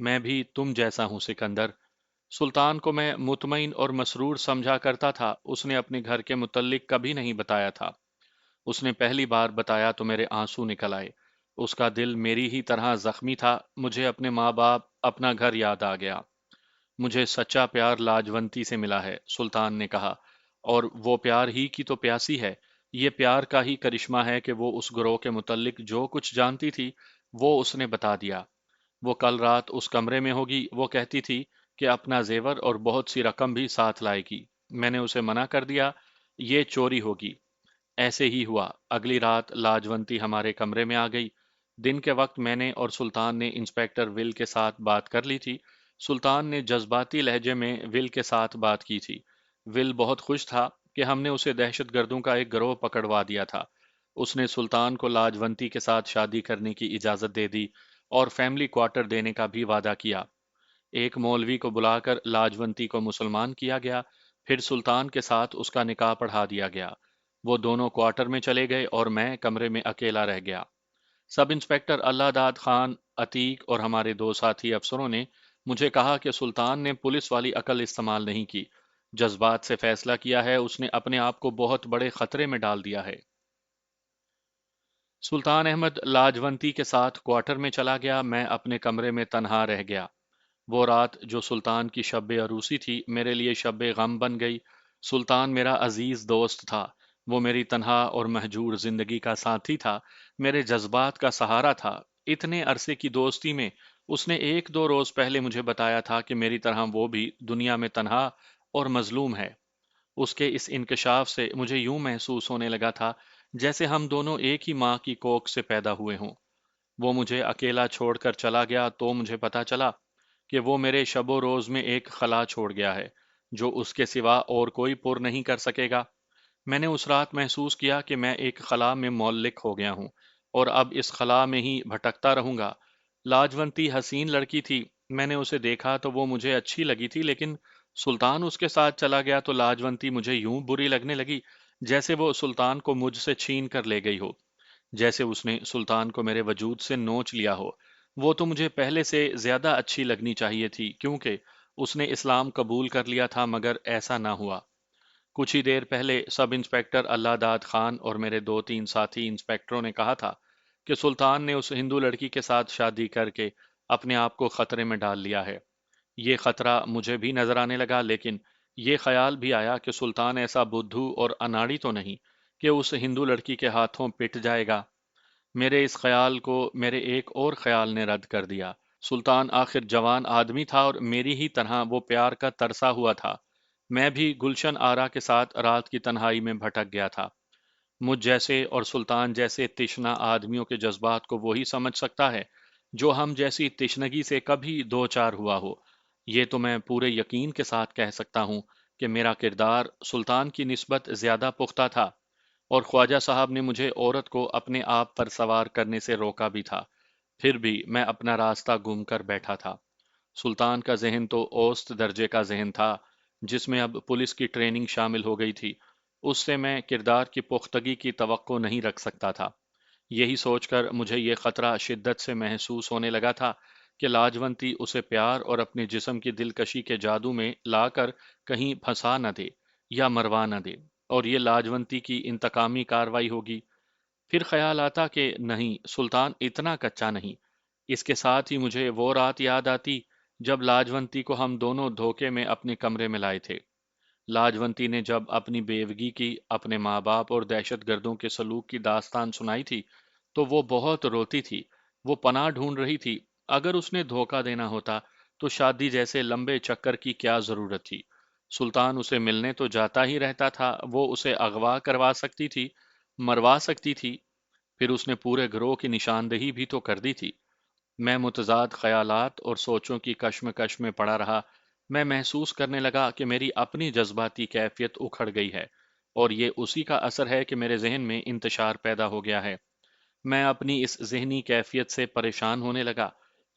میں بھی تم جیسا ہوں سکندر۔ سلطان کو میں مطمئن اور مسرور سمجھا کرتا تھا، اس نے اپنے گھر کے متعلق کبھی نہیں بتایا تھا۔ اس نے پہلی بار بتایا تو میرے آنسو نکل آئے۔ اس کا دل میری ہی طرح زخمی تھا، مجھے اپنے ماں باپ، اپنا گھر یاد آ گیا۔ مجھے سچا پیار لاجونتی سے ملا ہے، سلطان نے کہا، اور وہ پیار ہی کی تو پیاسی ہے۔ یہ پیار کا ہی کرشمہ ہے کہ وہ اس گروہ کے متعلق جو کچھ جانتی تھی وہ اس نے بتا دیا۔ وہ کل رات اس کمرے میں ہوگی، وہ کہتی تھی کہ اپنا زیور اور بہت سی رقم بھی ساتھ لائے گی۔ میں نے اسے منع کر دیا، یہ چوری ہوگی۔ ایسے ہی ہوا، اگلی رات لاجونتی ہمارے کمرے میں آ گئی۔ دن کے وقت میں نے اور سلطان نے انسپیکٹر ول کے ساتھ بات کر لی تھی۔ سلطان نے جذباتی لہجے میں ول کے ساتھ بات کی تھی۔ ول بہت خوش تھا کہ ہم نے اسے دہشت گردوں کا ایک گروہ پکڑوا دیا تھا۔ اس نے سلطان کو لاجونتی کے ساتھ شادی کرنے کی اجازت دے دی اور فیملی کوارٹر دینے کا بھی وعدہ کیا۔ ایک مولوی کو بلا کر لاجونتی کو مسلمان کیا گیا، پھر سلطان کے ساتھ اس کا نکاح پڑھا دیا گیا۔ وہ دونوں کوارٹر میں چلے گئے اور میں کمرے میں اکیلا رہ گیا۔ سب انسپیکٹر اللہ داد خان، عتیق اور ہمارے دو ساتھی افسروں نے مجھے کہا کہ سلطان نے پولیس والی عقل استعمال نہیں کی، جذبات سے فیصلہ کیا ہے، اس نے اپنے آپ کو بہت بڑے خطرے میں ڈال دیا ہے۔ سلطان احمد لاجونتی کے ساتھ کوارٹر میں چلا گیا، میں اپنے کمرے میں تنہا رہ گیا۔ وہ رات جو سلطان کی شب عروسی تھی میرے لیے شب غم بن گئی۔ سلطان میرا عزیز دوست تھا، وہ میری تنہا اور مہجور زندگی کا ساتھی تھا، میرے جذبات کا سہارا تھا۔ اتنے عرصے کی دوستی میں اس نے ایک دو روز پہلے مجھے بتایا تھا کہ میری طرح وہ بھی دنیا میں تنہا اور مظلوم ہے۔ اس کے اس انکشاف سے مجھے یوں محسوس ہونے لگا تھا جیسے ہم دونوں ایک ہی ماں کی کوکھ سے پیدا ہوئے ہوں۔ وہ مجھے اکیلا چھوڑ کر چلا گیا تو مجھے پتا چلا کہ وہ میرے شب و روز میں ایک خلا چھوڑ گیا ہے جو اس کے سوا اور کوئی پر نہیں کر سکے گا۔ میں نے اس رات محسوس کیا کہ میں ایک خلا میں معلق ہو گیا ہوں اور اب اس خلا میں ہی بھٹکتا رہوں گا۔ لاجونتی حسین لڑکی تھی، میں نے اسے دیکھا تو وہ مجھے اچھی لگی تھی، لیکن سلطان اس کے ساتھ چلا گیا تو لاجونتی مجھے یوں بری لگنے لگی جیسے وہ سلطان کو مجھ سے چھین کر لے گئی ہو، جیسے اس نے سلطان کو میرے وجود سے نوچ لیا ہو۔ وہ تو مجھے پہلے سے زیادہ اچھی لگنی چاہیے تھی کیونکہ اس نے اسلام قبول کر لیا تھا، مگر ایسا نہ ہوا۔ کچھ ہی دیر پہلے سب انسپیکٹر اللہ داد خان اور میرے دو تین ساتھی انسپیکٹروں نے کہا تھا کہ سلطان نے اس ہندو لڑکی کے ساتھ شادی کر کے اپنے آپ کو خطرے میں ڈال لیا ہے۔ یہ خطرہ مجھے بھی نظر آنے لگا، لیکن یہ خیال بھی آیا کہ سلطان ایسا بدھو اور اناڑی تو نہیں کہ اس ہندو لڑکی کے ہاتھوں پٹ جائے گا۔ میرے اس خیال کو میرے ایک اور خیال نے رد کر دیا۔ سلطان آخر جوان آدمی تھا اور میری ہی طرح وہ پیار کا ترسا ہوا تھا۔ میں بھی گلشن آرا کے ساتھ رات کی تنہائی میں بھٹک گیا تھا۔ مجھ جیسے اور سلطان جیسے تشنا آدمیوں کے جذبات کو وہی سمجھ سکتا ہے جو ہم جیسی تشنگی سے کبھی دو چار ہوا ہو۔ یہ تو میں پورے یقین کے ساتھ کہہ سکتا ہوں کہ میرا کردار سلطان کی نسبت زیادہ پختہ تھا، اور خواجہ صاحب نے مجھے عورت کو اپنے آپ پر سوار کرنے سے روکا بھی تھا، پھر بھی میں اپنا راستہ گم کر بیٹھا تھا۔ سلطان کا ذہن تو اوسط درجے کا ذہن تھا، جس میں اب پولیس کی ٹریننگ شامل ہو گئی تھی۔ اس سے میں کردار کی پختگی کی توقع نہیں رکھ سکتا تھا۔ یہی سوچ کر مجھے یہ خطرہ شدت سے محسوس ہونے لگا تھا کہ لاجونتی اسے پیار اور اپنے جسم کی دلکشی کے جادو میں لا کر کہیں پھنسا نہ دے یا مروا نہ دے، اور یہ لاجونتی کی انتقامی کاروائی ہوگی۔ پھر خیال آتا کہ نہیں، سلطان اتنا کچا نہیں۔ اس کے ساتھ ہی مجھے وہ رات یاد آتی جب لاجونتی کو ہم دونوں دھوکے میں اپنے کمرے میں لائے تھے۔ لاجونتی نے جب اپنی بیوگی کی، اپنے ماں باپ اور دہشت گردوں کے سلوک کی داستان سنائی تھی تو وہ بہت روتی تھی۔ وہ پناہ ڈھونڈ رہی تھی۔ اگر اس نے دھوکہ دینا ہوتا تو شادی جیسے لمبے چکر کی کیا ضرورت تھی؟ سلطان اسے ملنے تو جاتا ہی رہتا تھا، وہ اسے اغوا کروا سکتی تھی، مروا سکتی تھی، پھر اس نے پورے گروہ کی نشاندہی بھی تو کر دی تھی۔ میں متضاد خیالات اور سوچوں کی کشمکش میں پڑا رہا۔ میں محسوس کرنے لگا کہ میری اپنی جذباتی کیفیت اکھڑ گئی ہے، اور یہ اسی کا اثر ہے کہ میرے ذہن میں انتشار پیدا ہو گیا ہے۔ میں اپنی اس ذہنی کیفیت سے پریشان ہونے لگا۔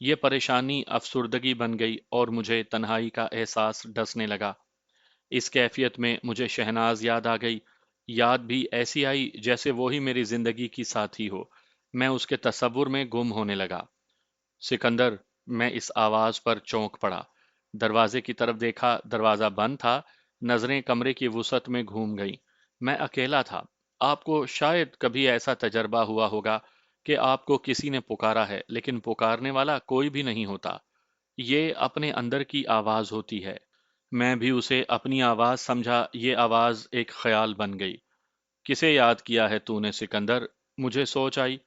یہ پریشانی افسردگی بن گئی اور مجھے تنہائی کا احساس ڈسنے لگا۔ اس کیفیت میں مجھے شہناز یاد آ گئی۔ یاد بھی ایسی آئی جیسے وہی میری زندگی کی ساتھی ہو۔ میں اس کے تصور میں گم ہونے لگا۔ سکندر، میں اس آواز پر چونک پڑا، دروازے کی طرف دیکھا، دروازہ بند تھا، نظریں کمرے کی وسعت میں گھوم گئیں۔ میں اکیلا تھا۔ آپ کو شاید کبھی ایسا تجربہ ہوا ہوگا کہ آپ کو کسی نے پکارا ہے لیکن پکارنے والا کوئی بھی نہیں ہوتا۔ یہ اپنے اندر کی آواز ہوتی ہے۔ میں بھی اسے اپنی آواز سمجھا، یہ آواز ایک خیال بن گئی۔ کسے یاد کیا ہے تو نے سکندر؟ مجھے سوچ آئی،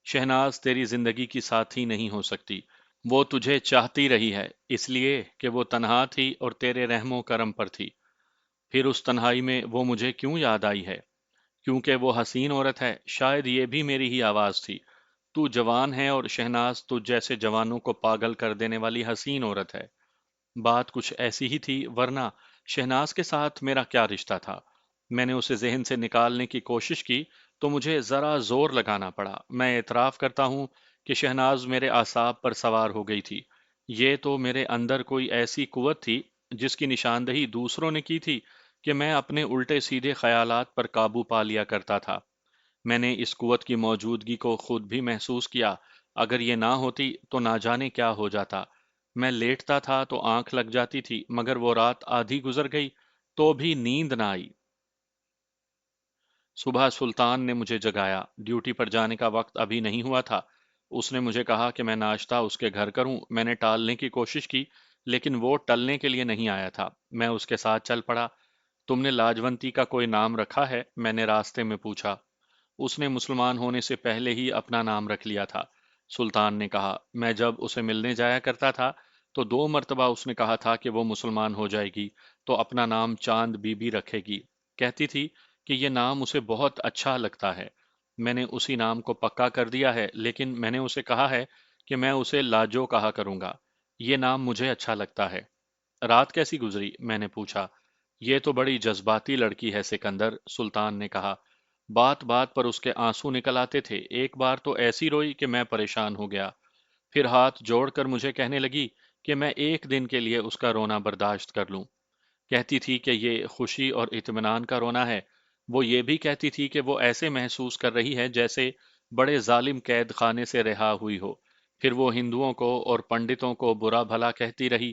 شہناز تیری زندگی کی ساتھی نہیں ہو سکتی۔ وہ تجھے چاہتی رہی ہے اس لیے کہ وہ تنہا تھی اور تیرے رحم و کرم پر تھی۔ پھر اس تنہائی میں وہ مجھے کیوں یاد آئی ہے؟ کیونکہ وہ حسین عورت ہے، شاید یہ بھی میری ہی آواز تھی۔ تو جوان ہے اور شہناز تجھ جیسے جوانوں کو پاگل کر دینے والی حسین عورت ہے۔ بات کچھ ایسی ہی تھی، ورنہ شہناز کے ساتھ میرا کیا رشتہ تھا؟ میں نے اسے ذہن سے نکالنے کی کوشش کی تو مجھے ذرا زور لگانا پڑا۔ میں اعتراف کرتا ہوں کہ شہناز میرے اعصاب پر سوار ہو گئی تھی۔ یہ تو میرے اندر کوئی ایسی قوت تھی جس کی نشاندہی دوسروں نے کی تھی کہ میں اپنے الٹے سیدھے خیالات پر قابو پا لیا کرتا تھا۔ میں نے اس قوت کی موجودگی کو خود بھی محسوس کیا۔ اگر یہ نہ ہوتی تو نہ جانے کیا ہو جاتا۔ میں لیٹتا تھا تو آنکھ لگ جاتی تھی، مگر وہ رات آدھی گزر گئی تو بھی نیند نہ آئی۔ صبح سلطان نے مجھے جگایا۔ ڈیوٹی پر جانے کا وقت ابھی نہیں ہوا تھا۔ اس نے مجھے کہا کہ میں ناشتہ اس کے گھر کروں۔ میں نے ٹالنے کی کوشش کی لیکن وہ ٹلنے کے لیے نہیں آیا تھا۔ میں اس کے ساتھ چل پڑا۔ تم نے لاجونتی کا کوئی نام رکھا ہے؟ میں نے راستے میں پوچھا۔ اس نے مسلمان ہونے سے پہلے ہی اپنا نام رکھ لیا تھا، سلطان نے کہا۔ میں جب اسے ملنے جایا کرتا تھا تو 2 مرتبہ اس نے کہا تھا کہ وہ مسلمان ہو جائے گی تو اپنا نام چاند بی بی رکھے گی۔ کہتی تھی کہ یہ نام اسے بہت اچھا لگتا ہے۔ میں نے اسی نام کو پکا کر دیا ہے، لیکن میں نے اسے کہا ہے کہ میں اسے لاجو کہا کروں گا۔ یہ نام مجھے اچھا لگتا ہے۔ رات کیسی گزری؟ میں نے پوچھا۔ یہ تو بڑی جذباتی لڑکی ہے سکندر، سلطان نے کہا۔ بات بات پر اس کے آنسو نکل آتے تھے۔ ایک بار تو ایسی روئی کہ میں پریشان ہو گیا۔ پھر ہاتھ جوڑ کر مجھے کہنے لگی کہ میں ایک دن کے لیے اس کا رونا برداشت کر لوں۔ کہتی تھی کہ یہ خوشی اور اطمینان کا رونا ہے۔ وہ یہ بھی کہتی تھی کہ وہ ایسے محسوس کر رہی ہے جیسے بڑے ظالم قید خانے سے رہا ہوئی ہو۔ پھر وہ ہندوؤں کو اور پنڈتوں کو برا بھلا کہتی رہی۔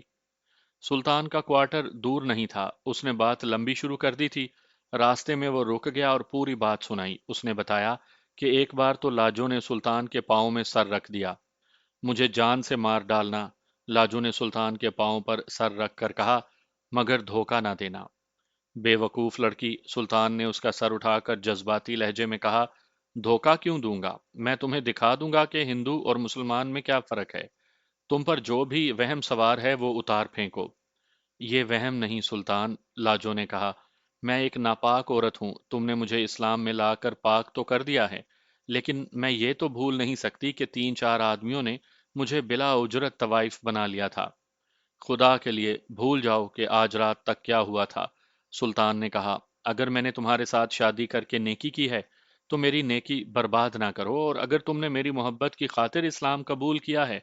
سلطان کا کوارٹر دور نہیں تھا۔ اس نے بات لمبی شروع کر دی تھی۔ راستے میں وہ رک گیا اور پوری بات سنائی۔ اس نے بتایا کہ ایک بار تو لاجو نے سلطان کے پاؤں میں سر رکھ دیا۔ مجھے جان سے مار ڈالنا۔ لاجو نے سلطان کے پاؤں پر سر رکھ کر کہا، مگر دھوکہ نہ دینا۔ بے وقوف لڑکی، سلطان نے اس کا سر اٹھا کر جذباتی لہجے میں کہا، دھوکہ کیوں دوں گا؟ میں تمہیں دکھا دوں گا کہ ہندو اور مسلمان میں کیا فرق ہے۔ تم پر جو بھی وہم سوار ہے وہ اتار پھینکو۔ یہ وہم نہیں سلطان، لاجو نے کہا۔ میں ایک ناپاک عورت ہوں۔ تم نے مجھے اسلام میں لا کر پاک تو کر دیا ہے، لیکن میں یہ تو بھول نہیں سکتی کہ 3 4 آدمیوں نے مجھے بلا اجرت طوائف بنا لیا تھا۔ خدا کے لیے بھول جاؤ کہ آج رات تک کیا ہوا تھا، سلطان نے کہا۔ اگر میں نے تمہارے ساتھ شادی کر کے نیکی کی ہے تو میری نیکی برباد نہ کرو، اور اگر تم نے میری محبت کی خاطر اسلام قبول کیا ہے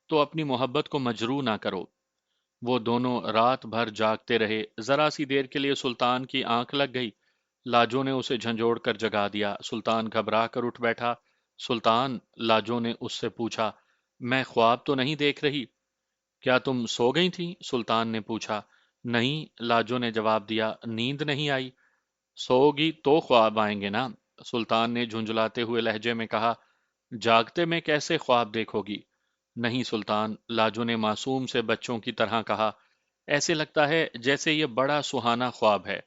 تو اپنی محبت کو مجروح نہ کرو۔ وہ دونوں رات بھر جاگتے رہے۔ ذرا سی دیر کے لیے سلطان کی آنکھ لگ گئی۔ لاجو نے اسے جھنجھوڑ کر جگا دیا۔ سلطان گھبرا کر اٹھ بیٹھا۔ سلطان، لاجو نے اس سے پوچھا، میں خواب تو نہیں دیکھ رہی؟ کیا تم سو گئی تھی؟ سلطان نے پوچھا۔ نہیں، لاجو نے جواب دیا، نیند نہیں آئی۔ سوگی تو خواب آئیں گے نا، سلطان نے جھنجھلاتے ہوئے لہجے میں کہا۔ جاگتے میں کیسے خواب دیکھو گی؟ نہیں سلطان، لاجو نے معصوم سے بچوں کی طرح کہا۔ ایسے لگتا ہے جیسے یہ بڑا سہانا خواب ہے۔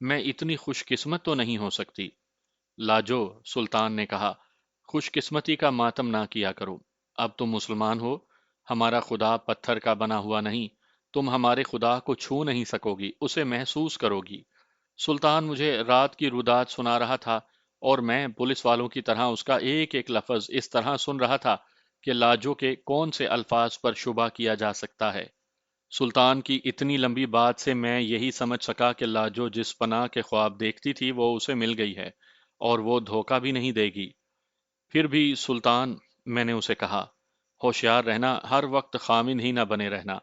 میں اتنی خوش قسمت تو نہیں ہو سکتی۔ لاجو، سلطان نے کہا، خوش قسمتی کا ماتم نہ کیا کرو۔ اب تم مسلمان ہو، ہمارا خدا پتھر کا بنا ہوا نہیں۔ تم ہمارے خدا کو چھو نہیں سکو گی، اسے محسوس کرو گی۔ سلطان مجھے رات کی رودات سنا رہا تھا اور میں پولیس والوں کی طرح اس کا ایک ایک لفظ اس طرح سن رہا تھا کہ لاجو کے کون سے الفاظ پر شبہ کیا جا سکتا ہے۔ سلطان کی اتنی لمبی بات سے میں یہی سمجھ سکا کہ لاجو جس پناہ کے خواب دیکھتی تھی وہ اسے مل گئی ہے اور وہ دھوکہ بھی نہیں دے گی۔ پھر بھی سلطان، میں نے اسے کہا، ہوشیار رہنا، ہر وقت خامن ہی نہ بنے رہنا۔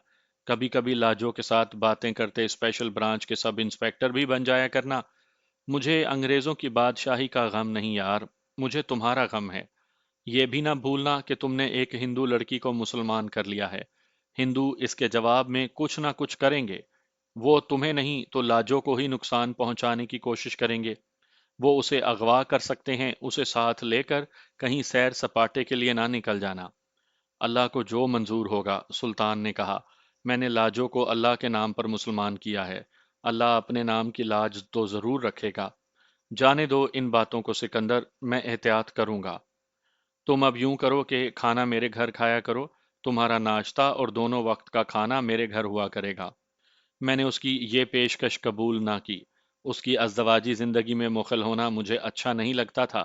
کبھی کبھی لاجو کے ساتھ باتیں کرتے اسپیشل برانچ کے سب انسپیکٹر بھی بن جایا کرنا۔ مجھے انگریزوں کی بادشاہی کا غم نہیں یار، مجھے تمہارا غم ہے۔ یہ بھی نہ بھولنا کہ تم نے ایک ہندو لڑکی کو مسلمان کر لیا ہے۔ ہندو اس کے جواب میں کچھ نہ کچھ کریں گے۔ وہ تمہیں نہیں تو لاجو کو ہی نقصان پہنچانے کی کوشش کریں گے۔ وہ اسے اغوا کر سکتے ہیں، اسے ساتھ لے کر کہیں سیر سپاٹے کے لیے نہ نکل جانا۔ اللہ کو جو منظور ہوگا، سلطان نے کہا۔ میں نے لاجو کو اللہ کے نام پر مسلمان کیا ہے، اللہ اپنے نام کی لاج تو ضرور رکھے گا۔ جانے دو ان باتوں کو سکندر، میں احتیاط کروں گا۔ تم اب یوں کرو کہ کھانا میرے گھر کھایا کرو، تمہارا ناشتہ اور دونوں وقت کا کھانا میرے گھر ہوا کرے گا۔ میں نے اس کی یہ پیشکش قبول نہ کی۔ اس کی ازدواجی زندگی میں مخل ہونا مجھے اچھا نہیں لگتا تھا۔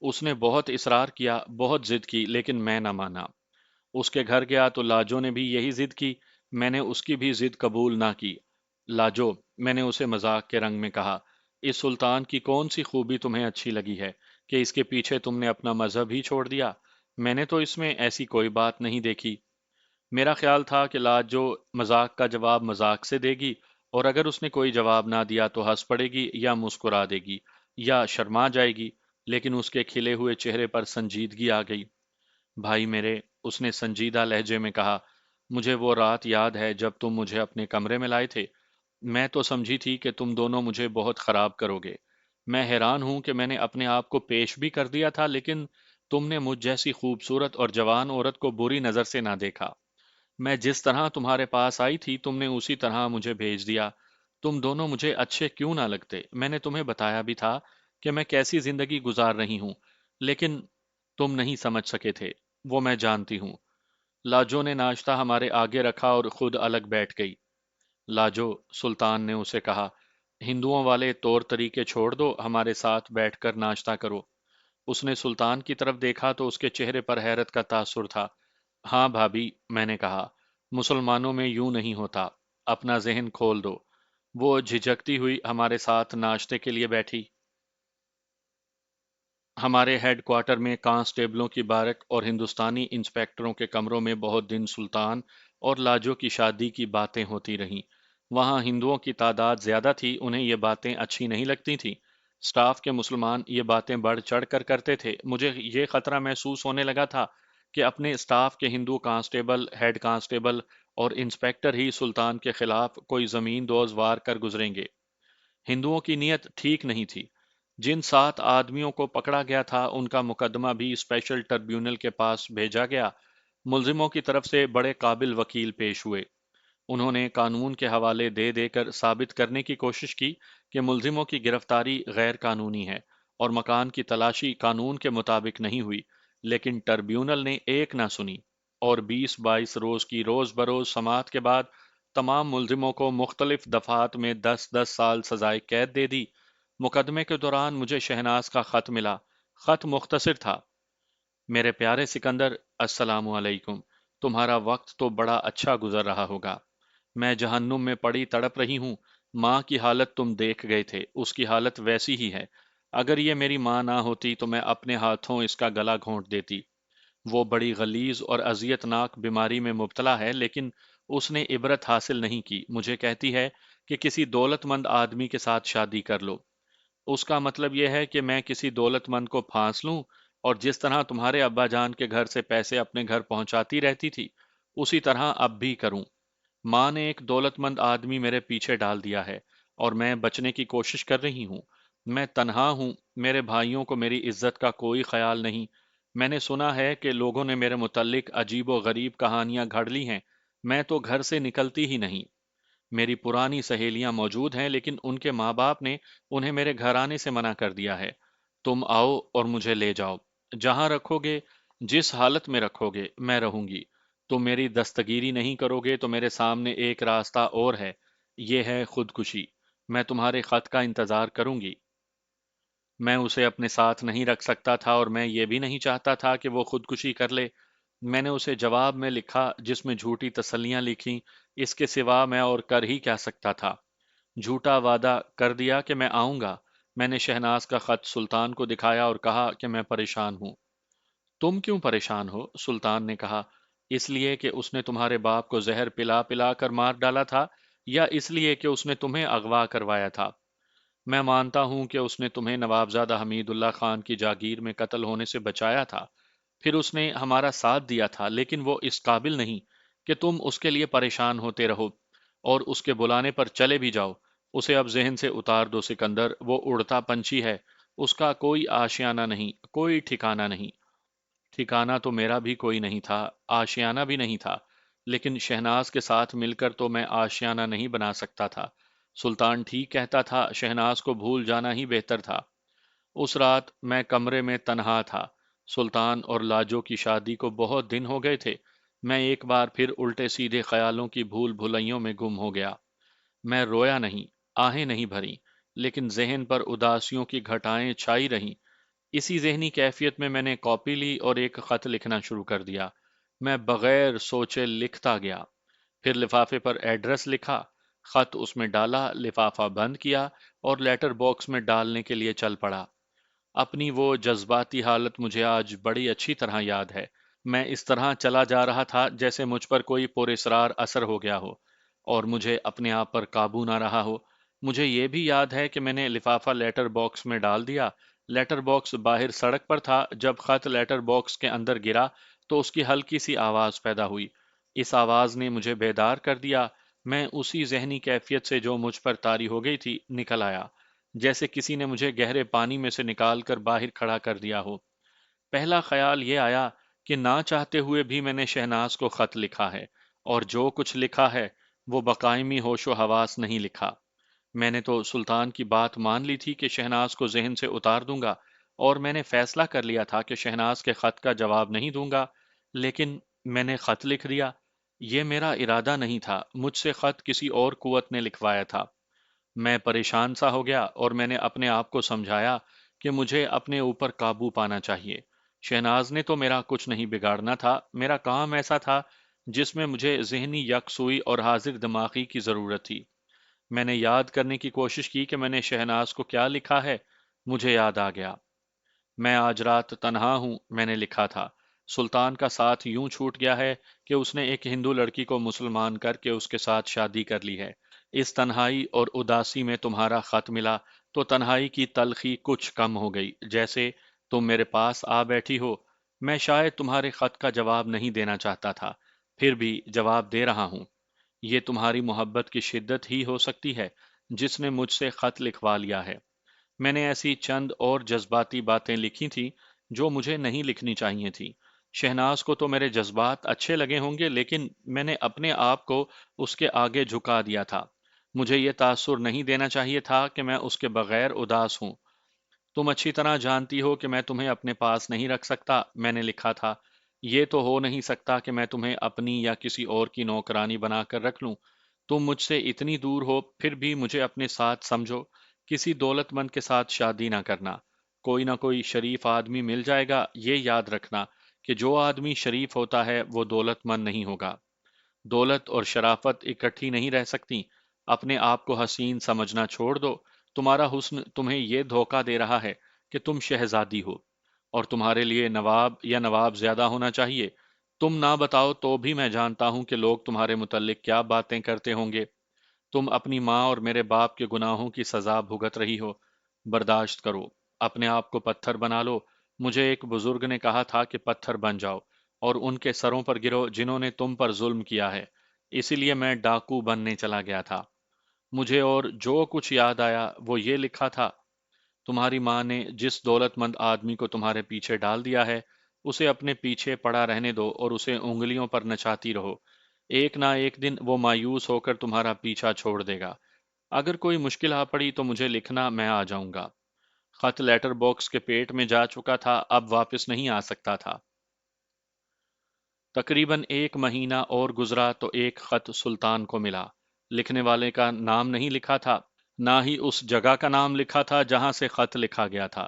اس نے بہت اصرار کیا، بہت ضد کی، لیکن میں نہ مانا۔ اس کے گھر گیا تو لاجو نے بھی یہی ضد کی، میں نے اس کی بھی ضد قبول نہ کی۔ لاجو، میں نے اسے مذاق کے رنگ میں کہا، اس سلطان کی کون سی خوبی تمہیں اچھی لگی ہے کہ اس کے پیچھے تم نے اپنا مذہب ہی چھوڑ دیا؟ میں نے تو اس میں ایسی کوئی بات نہیں دیکھی۔ میرا خیال تھا کہ لاجو مذاق کا جواب مذاق سے دے گی، اور اگر اس نے کوئی جواب نہ دیا تو ہنس پڑے گی یا مسکرا دے گی یا شرما جائے گی، لیکن اس کے کھلے ہوئے چہرے پر سنجیدگی آ گئی۔ بھائی میرے، اس نے سنجیدہ لہجے میں کہا، مجھے وہ رات یاد ہے جب تم مجھے اپنے کمرے میں لائے تھے۔ میں تو سمجھی تھی کہ تم دونوں مجھے بہت خراب کرو گے۔ میں حیران ہوں کہ میں نے اپنے آپ کو پیش بھی کر دیا تھا، لیکن تم نے مجھ جیسی خوبصورت اور جوان عورت کو بری نظر سے نہ دیکھا۔ میں جس طرح تمہارے پاس آئی تھی تم نے اسی طرح مجھے بھیج دیا۔ تم دونوں مجھے اچھے کیوں نہ لگتے؟ میں نے تمہیں بتایا بھی تھا کہ میں کیسی زندگی گزار رہی ہوں، لیکن تم نہیں سمجھ سکے تھے، وہ میں جانتی ہوں۔ لاجو نے ناشتہ ہمارے آگے رکھا اور خود الگ بیٹھ گئی۔ لاجو، سلطان نے اسے کہا، ہندوؤں والے طور طریقے چھوڑ دو، ہمارے ساتھ بیٹھ کر ناشتہ کرو۔ اس نے سلطان کی طرف دیکھا تو اس کے چہرے پر حیرت کا تاثر تھا۔ ہاں بھابھی، میں نے کہا، مسلمانوں میں یوں نہیں ہوتا، اپنا ذہن کھول دو۔ وہ جھجکتی ہوئی ہمارے ساتھ ناشتے کے لیے بیٹھی۔ ہمارے ہیڈ کوارٹر میں کانسٹیبلوں کی بارک اور ہندوستانی انسپیکٹروں کے کمروں میں بہت دن سلطان اور لاجو کی شادی کی باتیں ہوتی رہیں۔ وہاں ہندوؤں کی تعداد زیادہ تھی، انہیں یہ باتیں اچھی نہیں لگتی تھیں۔ سٹاف کے مسلمان یہ باتیں بڑھ چڑھ کر کرتے تھے۔ مجھے یہ خطرہ محسوس ہونے لگا تھا کہ اپنے سٹاف کے ہندو کانسٹیبل، ہیڈ کانسٹیبل اور انسپیکٹر ہی سلطان کے خلاف کوئی زمین دوز وار کر گزریں گے۔ ہندوؤں کی نیت ٹھیک نہیں تھی۔ جن 7 آدمیوں کو پکڑا گیا تھا ان کا مقدمہ بھی اسپیشل ٹربیونل کے پاس بھیجا گیا۔ ملزموں کی طرف سے بڑے قابل وکیل پیش ہوئے۔ انہوں نے قانون کے حوالے دے دے کر ثابت کرنے کی کوشش کی کہ ملزموں کی گرفتاری غیر قانونی ہے اور مکان کی تلاشی قانون کے مطابق نہیں ہوئی، لیکن ٹربیونل نے ایک نہ سنی اور 20-22 روز کی روز بروز سماعت کے بعد تمام ملزموں کو مختلف دفعات میں 10-10 سال سزائے قید دے دی۔ مقدمے کے دوران مجھے شہناز کا خط ملا۔ خط مختصر تھا، میرے پیارے سکندر، السلام علیکم۔ تمہارا وقت تو بڑا اچھا گزر رہا ہوگا۔ میں جہنم میں پڑی تڑپ رہی ہوں۔ ماں کی حالت تم دیکھ گئے تھے، اس کی حالت ویسی ہی ہے۔ اگر یہ میری ماں نہ ہوتی تو میں اپنے ہاتھوں اس کا گلا گھونٹ دیتی۔ وہ بڑی غلیظ اور اذیت ناک بیماری میں مبتلا ہے، لیکن اس نے عبرت حاصل نہیں کی۔ مجھے کہتی ہے کہ کسی دولت مند آدمی کے ساتھ شادی کر لو۔ اس کا مطلب یہ ہے کہ میں کسی دولت مند کو پھانس لوں اور جس طرح تمہارے ابا جان کے گھر سے پیسے اپنے گھر پہنچاتی رہتی تھی اسی طرح اب بھی کروں۔ ماں نے ایک دولت مند آدمی میرے پیچھے ڈال دیا ہے اور میں بچنے کی کوشش کر رہی ہوں۔ میں تنہا ہوں، میرے بھائیوں کو میری عزت کا کوئی خیال نہیں۔ میں نے سنا ہے کہ لوگوں نے میرے متعلق عجیب و غریب کہانیاں گھڑ لی ہیں۔ میں تو گھر سے نکلتی ہی نہیں۔ میری پرانی سہیلیاں موجود ہیں لیکن ان کے ماں باپ نے انہیں میرے گھر آنے سے منع کر دیا ہے۔ تم آؤ اور مجھے لے جاؤ۔ جہاں رکھو گے، جس حالت میں رکھو گے، میں رہوں گی۔ تم میری دستگیری نہیں کرو گے تو میرے سامنے ایک راستہ اور ہے، یہ ہے خودکشی۔ میں تمہارے خط کا انتظار کروں گی۔ میں اسے اپنے ساتھ نہیں رکھ سکتا تھا اور میں یہ بھی نہیں چاہتا تھا کہ وہ خودکشی کر لے۔ میں نے اسے جواب میں لکھا جس میں جھوٹی تسلیاں لکھیں۔ اس کے سوا میں اور کر ہی کیا سکتا تھا؟ جھوٹا وعدہ کر دیا کہ میں آؤں گا۔ میں نے شہناز کا خط سلطان کو دکھایا اور کہا کہ میں پریشان ہوں۔ تم کیوں پریشان ہو؟ سلطان نے کہا، اس لیے کہ اس نے تمہارے باپ کو زہر پلا پلا کر مار ڈالا تھا، یا اس لیے کہ اس نے تمہیں اغوا کروایا تھا؟ میں مانتا ہوں کہ اس نے تمہیں نوابزادہ حمید اللہ خان کی جاگیر میں قتل ہونے سے بچایا تھا، پھر اس نے ہمارا ساتھ دیا تھا، لیکن وہ اس قابل نہیں کہ تم اس کے لیے پریشان ہوتے رہو اور اس کے بلانے پر چلے بھی جاؤ۔ اسے اب ذہن سے اتار دو سکندر، وہ اڑتا پنچھی ہے، اس کا کوئی آشیانہ نہیں، کوئی ٹھکانہ نہیں۔ ٹھکانہ تو میرا بھی کوئی نہیں تھا، آشیانہ بھی نہیں تھا، لیکن شہناز کے ساتھ مل کر تو میں آشیانہ نہیں بنا سکتا تھا۔ سلطان ٹھیک کہتا تھا، شہناز کو بھول جانا ہی بہتر تھا۔ اس رات میں کمرے میں تنہا تھا۔ سلطان اور لاجو کی شادی کو بہت دن ہو گئے تھے۔ میں ایک بار پھر الٹے سیدھے خیالوں کی بھول بھلائیوں میں گم ہو گیا۔ میں رویا نہیں، آہیں نہیں بھری، لیکن ذہن پر اداسیوں کی گھٹائیں چھائی رہیں۔ اسی ذہنی کیفیت میں نے کاپی لی اور ایک خط لکھنا شروع کر دیا۔ میں بغیر سوچے لکھتا گیا، پھر لفافے پر ایڈریس لکھا، خط اس میں ڈالا، لفافہ بند کیا اور لیٹر باکس میں ڈالنے کے لیے چل پڑا۔ اپنی وہ جذباتی حالت مجھے آج بڑی اچھی طرح یاد ہے۔ میں اس طرح چلا جا رہا تھا جیسے مجھ پر کوئی پراسرار اثر ہو گیا ہو اور مجھے اپنے آپ پر قابو نہ رہا ہو۔ مجھے یہ بھی یاد ہے کہ میں نے لفافہ لیٹر باکس میں ڈال دیا۔ لیٹر باکس باہر سڑک پر تھا۔ جب خط لیٹر باکس کے اندر گرا تو اس کی ہلکی سی آواز پیدا ہوئی۔ اس آواز نے مجھے بیدار کر دیا۔ میں اسی ذہنی کیفیت سے جو مجھ پر طاری ہو گئی تھی نکل آیا، جیسے کسی نے مجھے گہرے پانی میں سے نکال کر باہر کھڑا کر دیا ہو۔ پہلا خیال یہ آیا کہ نہ چاہتے ہوئے بھی میں نے شہناز کو خط لکھا ہے، اور جو کچھ لکھا ہے وہ بقائمی ہوش و حواس نہیں لکھا۔ میں نے تو سلطان کی بات مان لی تھی کہ شہناز کو ذہن سے اتار دوں گا، اور میں نے فیصلہ کر لیا تھا کہ شہناز کے خط کا جواب نہیں دوں گا، لیکن میں نے خط لکھ دیا۔ یہ میرا ارادہ نہیں تھا، مجھ سے خط کسی اور قوت نے لکھوایا تھا۔ میں پریشان سا ہو گیا اور میں نے اپنے آپ کو سمجھایا کہ مجھے اپنے اوپر قابو پانا چاہیے۔ شہناز نے تو میرا کچھ نہیں بگاڑنا تھا، میرا کام ایسا تھا جس میں مجھے ذہنی یکسوئی اور حاضر دماغی کی ضرورت تھی۔ میں نے یاد کرنے کی کوشش کی کہ میں نے شہناز کو کیا لکھا ہے۔ مجھے یاد آ گیا۔ میں آج رات تنہا ہوں، میں نے لکھا تھا۔ سلطان کا ساتھ یوں چھوٹ گیا ہے کہ اس نے ایک ہندو لڑکی کو مسلمان کر کے اس کے ساتھ شادی کر لی ہے۔ اس تنہائی اور اداسی میں تمہارا خط ملا تو تنہائی کی تلخی کچھ کم ہو گئی، جیسے تم میرے پاس آ بیٹھی ہو۔ میں شاید تمہارے خط کا جواب نہیں دینا چاہتا تھا، پھر بھی جواب دے رہا ہوں۔ یہ تمہاری محبت کی شدت ہی ہو سکتی ہے جس نے مجھ سے خط لکھوا لیا ہے۔ میں نے ایسی چند اور جذباتی باتیں لکھی تھیں جو مجھے نہیں لکھنی چاہیے تھی۔ شہناز کو تو میرے جذبات اچھے لگے ہوں گے، لیکن میں نے اپنے آپ کو اس کے آگے جھکا دیا تھا۔ مجھے یہ تاثر نہیں دینا چاہیے تھا کہ میں اس کے بغیر اداس ہوں۔ تم اچھی طرح جانتی ہو کہ میں تمہیں اپنے پاس نہیں رکھ سکتا، میں نے لکھا تھا۔ یہ تو ہو نہیں سکتا کہ میں تمہیں اپنی یا کسی اور کی نوکرانی بنا کر رکھ لوں۔ تم مجھ سے اتنی دور ہو، پھر بھی مجھے اپنے ساتھ سمجھو۔ کسی دولت مند کے ساتھ شادی نہ کرنا۔ کوئی نہ کوئی شریف آدمی مل جائے گا، یہ یاد رکھنا کہ جو آدمی شریف ہوتا ہے وہ دولت مند نہیں ہوگا۔ دولت اور شرافت اکٹھی نہیں رہ سکتی۔ اپنے آپ کو حسین سمجھنا چھوڑ دو۔ تمہارا حسن تمہیں یہ دھوکہ دے رہا ہے کہ تم شہزادی ہو، اور تمہارے لیے نواب یا نواب زیادہ ہونا چاہیے۔ تم نہ بتاؤ تو بھی میں جانتا ہوں کہ لوگ تمہارے متعلق کیا باتیں کرتے ہوں گے۔ تم اپنی ماں اور میرے باپ کے گناہوں کی سزا بھگت رہی ہو۔ برداشت کرو، اپنے آپ کو پتھر بنا لو۔ مجھے ایک بزرگ نے کہا تھا کہ پتھر بن جاؤ اور ان کے سروں پر گرو جنہوں نے تم پر ظلم کیا ہے۔ اسی لیے میں ڈاکو بننے چلا گیا تھا۔ مجھے اور جو کچھ یاد آیا وہ یہ لکھا تھا: تمہاری ماں نے جس دولت مند آدمی کو تمہارے پیچھے ڈال دیا ہے، اسے اپنے پیچھے پڑا رہنے دو اور اسے انگلیوں پر نچاتی رہو۔ ایک نہ ایک دن وہ مایوس ہو کر تمہارا پیچھا چھوڑ دے گا۔ اگر کوئی مشکل آ پڑی تو مجھے لکھنا، میں آ جاؤں گا۔ خط لیٹر باکس کے پیٹ میں جا چکا تھا، اب واپس نہیں آ سکتا تھا۔ تقریباً ایک مہینہ اور گزرا تو ایک خط سلطان کو ملا۔ لکھنے والے کا نام نہیں لکھا تھا، نہ ہی اس جگہ کا نام لکھا تھا جہاں سے خط لکھا گیا تھا۔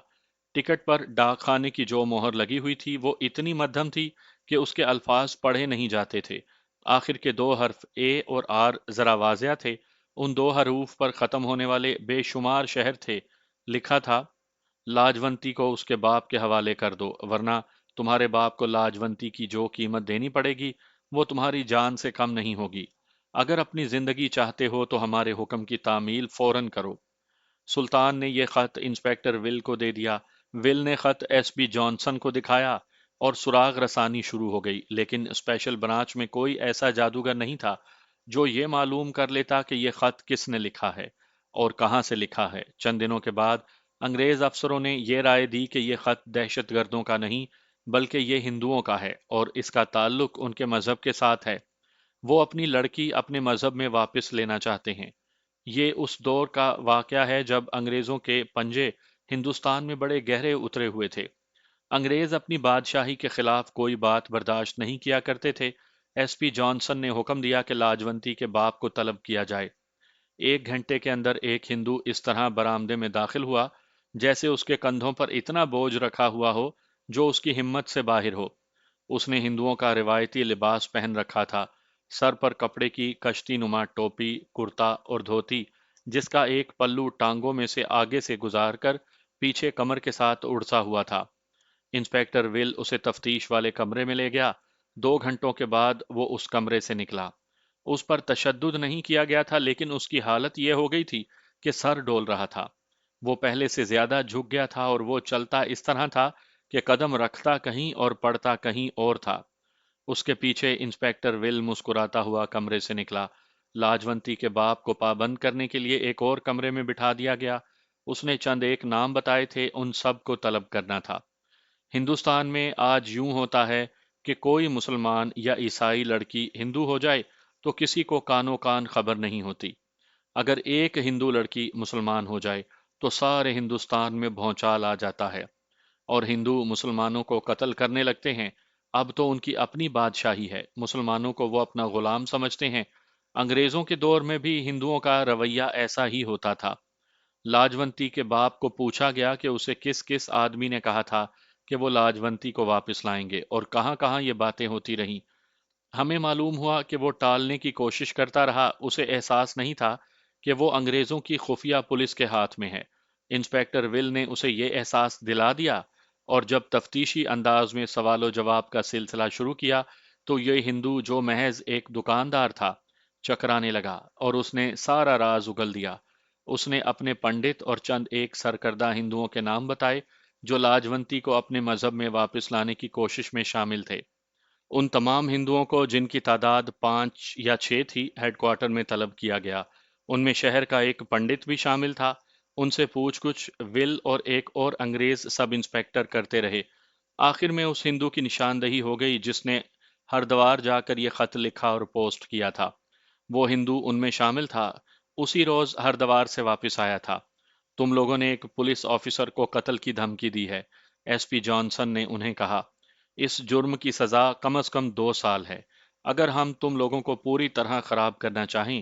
ٹکٹ پر ڈاک خانے کی جو مہر لگی ہوئی تھی وہ اتنی مدھم تھی کہ اس کے الفاظ پڑھے نہیں جاتے تھے۔ آخر کے دو حرف اے اور آر ذرا واضح تھے۔ ان دو حروف پر ختم ہونے والے بے شمار شہر تھے۔ لکھا تھا: لاجونتی کو اس کے باپ کے حوالے کر دو، ورنہ تمہارے باپ کو لاجونتی کی جو قیمت دینی پڑے گی وہ تمہاری جان سے کم نہیں ہوگی۔ اگر اپنی زندگی چاہتے ہو تو ہمارے حکم کی تعمیل فوراً کرو۔ سلطان نے یہ خط انسپیکٹر ول کو دے دیا۔ ول نے خط ایس پی جانسن کو دکھایا۔ اور سراغ رسانی شروع ہو گئی، لیکن اسپیشل برانچ میں کوئی ایسا جادوگر نہیں تھا جو یہ معلوم کر لیتا کہ یہ خط کس نے لکھا ہے اور کہاں سے لکھا ہے۔ چند دنوں کے بعد انگریز افسروں نے یہ رائے دی کہ یہ خط دہشت گردوں کا نہیں بلکہ یہ ہندوؤں کا ہے اور اس کا تعلق ان کے مذہب کے ساتھ ہے۔ وہ اپنی لڑکی اپنے مذہب میں واپس لینا چاہتے ہیں۔ یہ اس دور کا واقعہ ہے جب انگریزوں کے پنجے ہندوستان میں بڑے گہرے اترے ہوئے تھے۔ انگریز اپنی بادشاہی کے خلاف کوئی بات برداشت نہیں کیا کرتے تھے۔ ایس پی جانسن نے حکم دیا کہ لاجونتی کے باپ کو طلب کیا جائے۔ 1 گھنٹے کے اندر ایک ہندو اس طرح برآمدے میں داخل ہوا جیسے اس کے کندھوں پر اتنا بوجھ رکھا ہوا ہو جو اس کی ہمت سے باہر ہو۔ اس نے ہندوؤں کا روایتی لباس پہن رکھا تھا، سر پر کپڑے کی کشتی نما ٹوپی، کرتا اور دھوتی جس کا ایک پلو ٹانگوں میں سے آگے سے گزار کر پیچھے کمر کے ساتھ اڑسا ہوا تھا۔ انسپیکٹر ول اسے تفتیش والے کمرے میں لے گیا۔ 2 گھنٹوں کے بعد وہ اس کمرے سے نکلا۔ اس پر تشدد نہیں کیا گیا تھا لیکن اس کی حالت یہ ہو گئی تھی کہ سر ڈول رہا تھا۔ وہ پہلے سے زیادہ جھک گیا تھا اور وہ چلتا اس طرح تھا کہ قدم رکھتا کہیں اور پڑتا کہیں اور تھا۔ اس کے پیچھے انسپیکٹر ول مسکراتا ہوا کمرے سے نکلا۔ لاجونتی کے باپ کو پابند کرنے کے لیے ایک اور کمرے میں بٹھا دیا گیا۔ اس نے چند ایک نام بتائے تھے، ان سب کو طلب کرنا تھا۔ ہندوستان میں آج یوں ہوتا ہے کہ کوئی مسلمان یا عیسائی لڑکی ہندو ہو جائے تو کسی کو کانوں کان خبر نہیں ہوتی۔ اگر ایک ہندو لڑکی مسلمان ہو جائے تو سارے ہندوستان میں بھونچال آ جاتا ہے اور ہندو مسلمانوں کو قتل کرنے لگتے ہیں۔ اب تو ان کی اپنی بادشاہی ہے، مسلمانوں کو وہ اپنا غلام سمجھتے ہیں۔ انگریزوں کے دور میں بھی ہندوؤں کا رویہ ایسا ہی ہوتا تھا۔ لاجونتی کے باپ کو پوچھا گیا کہ اسے کس کس آدمی نے کہا تھا کہ وہ لاجونتی کو واپس لائیں گے اور کہاں کہاں یہ باتیں ہوتی رہیں۔ ہمیں معلوم ہوا کہ وہ ٹالنے کی کوشش کرتا رہا، اسے احساس نہیں تھا کہ وہ انگریزوں کی خفیہ پولیس کے ہاتھ میں ہے۔ انسپیکٹر ول نے اسے یہ احساس دلا دیا اور جب تفتیشی انداز میں سوال و جواب کا سلسلہ شروع کیا تو یہ ہندو جو محض ایک دکاندار تھا چکرانے لگا اور اس نے سارا راز اگل دیا۔ اس نے اپنے پنڈت اور چند ایک سرکردہ ہندوؤں کے نام بتائے جو لاجونتی کو اپنے مذہب میں واپس لانے کی کوشش میں شامل تھے۔ ان تمام ہندوؤں کو جن کی تعداد 5 یا 6 تھی ہیڈ کوارٹر میں طلب کیا گیا۔ ان میں شہر کا ایک پنڈت بھی شامل تھا۔ ان سے پوچھ گچھ ول اور ایک اور انگریز سب انسپیکٹر کرتے رہے۔ آخر میں اس ہندو کی نشاندہی ہو گئی جس نے ہردوار جا کر یہ خط لکھا اور پوسٹ کیا تھا۔ وہ ہندو ان میں شامل تھا، اسی روز ہردوار سے واپس آیا تھا۔ تم لوگوں نے ایک پولیس آفیسر کو قتل کی دھمکی دی ہے، ایس پی جانسن نے انہیں کہا۔ اس جرم کی سزا کم از کم 2 سال ہے۔ اگر ہم تم لوگوں کو پوری طرح خراب کرنا چاہیں